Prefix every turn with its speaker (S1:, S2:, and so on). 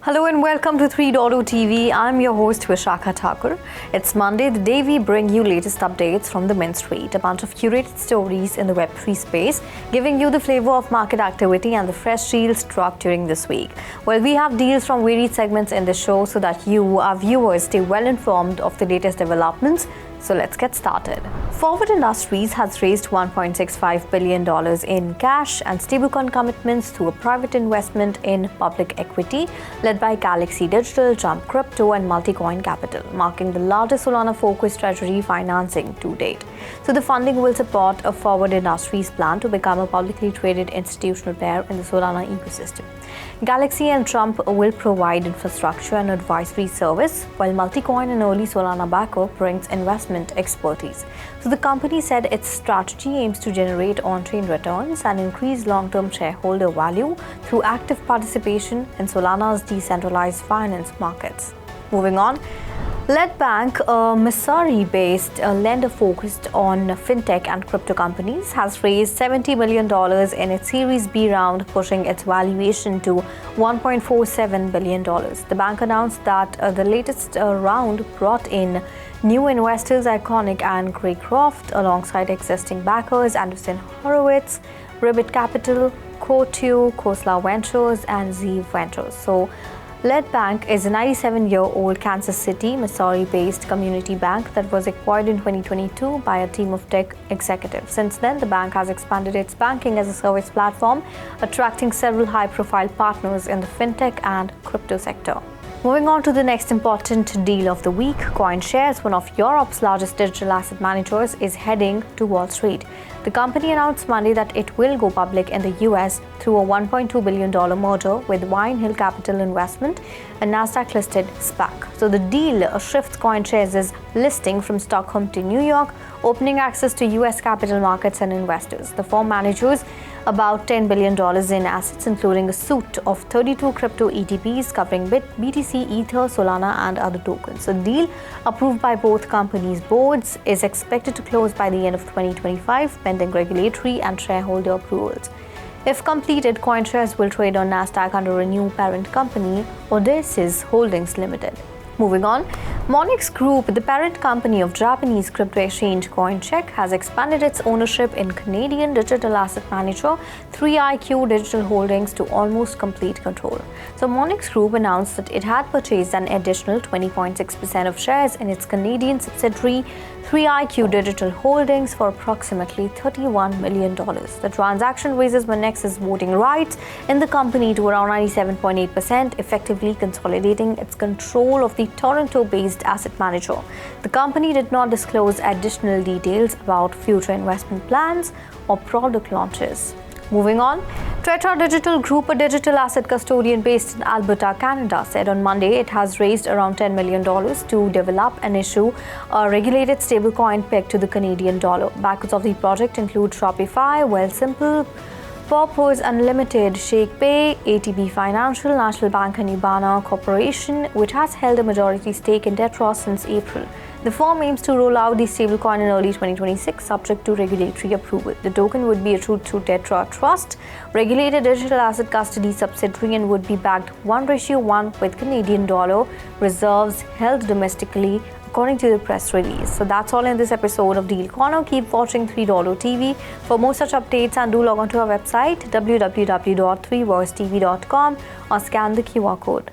S1: Hello and welcome to 3 TV. I'm your host Vishakha Thakur. It's Monday, the day we bring you latest updates from the Main Street, a bunch of curated stories in the Web3 space, giving you the flavor of market activity and the fresh deals struck during this week. Well, we have deals from varied segments in the show so that you, our viewers, stay well informed of the latest developments. So let's get started. Forward Industries has raised $1.65 billion in cash and stablecoin commitments through a private investment in public equity led by Galaxy Digital, Jump Crypto and Multicoin Capital, marking the largest Solana-focused treasury financing to date. So the funding will support a Forward Industries plan to become a publicly traded institutional player in the Solana ecosystem. Galaxy and Jump will provide infrastructure and advisory service, while Multicoin, an early Solana backer, brings investment expertise. So the company said its strategy aims to generate on-chain returns and increase long-term shareholder value through active participation in Solana's decentralized finance markets. Moving on, Lead Bank, a Missouri-based lender focused on fintech and crypto companies, has raised $70 million in its Series B round, pushing its valuation to $1.47 billion. The bank announced that the latest round brought in new investors Iconic and Greycroft, alongside existing backers Anderson Horowitz, Ribbit Capital, Co2, Khosla Ventures, and Z Ventures. So, Lead Bank is a 97-year-old Kansas City, Missouri-based community bank that was acquired in 2022 by a team of tech executives. Since then, the bank has expanded its banking-as-a-service platform, attracting several high-profile partners in the fintech and crypto sector. Moving on to the next important deal of the week, CoinShares, one of Europe's largest digital asset managers, is heading to Wall Street. The company announced Monday that it will go public in the US through a $1.2 billion merger with Vinehill Capital Investment, a Nasdaq-listed SPAC. So the deal shifts CoinShares' listing from Stockholm to New York, opening access to US capital markets and investors. The firm manages about $10 billion in assets, including a suite of 32 crypto ETPs covering BTC, Ether, Solana, and other tokens. The deal, approved by both companies' boards, is expected to close by the end of 2025, pending regulatory and shareholder approvals. If completed, CoinShares will trade on Nasdaq under a new parent company, Odysseus Holdings Limited. Moving on, Monex Group, the parent company of Japanese crypto exchange CoinCheck, has expanded its ownership in Canadian digital asset manager 3iQ Digital Holdings to almost complete control. So Monex Group announced that it had purchased an additional 20.6% of shares in its Canadian subsidiary 3iQ Digital Holdings for approximately $31 million. The transaction raises Monex's voting rights in the company to around 97.8%, effectively consolidating its control of the Toronto-based asset manager. The company did not disclose additional details about future investment plans or product launches. Moving on, Tetra Digital Group, a digital asset custodian based in Alberta, Canada, said on Monday it has raised around $10 million to develop and issue a regulated stablecoin pegged to the Canadian dollar. Backers of the project include Shopify, Wealthsimple, Purpose Unlimited, ShakePay, ATB Financial, National Bank and Ubana Corporation, which has held a majority stake in Tetra since April. The firm aims to roll out the stablecoin in early 2026, subject to regulatory approval. The token would be issued through Tetra Trust, regulated digital asset custody subsidiary, and would be backed 1:1 with Canadian dollar reserves held domestically, according to the press release. So that's all in this episode of Deal Corner. Keep watching 3 TV for more such updates, and do log on to our website www.3voicetv.com or scan the QR code.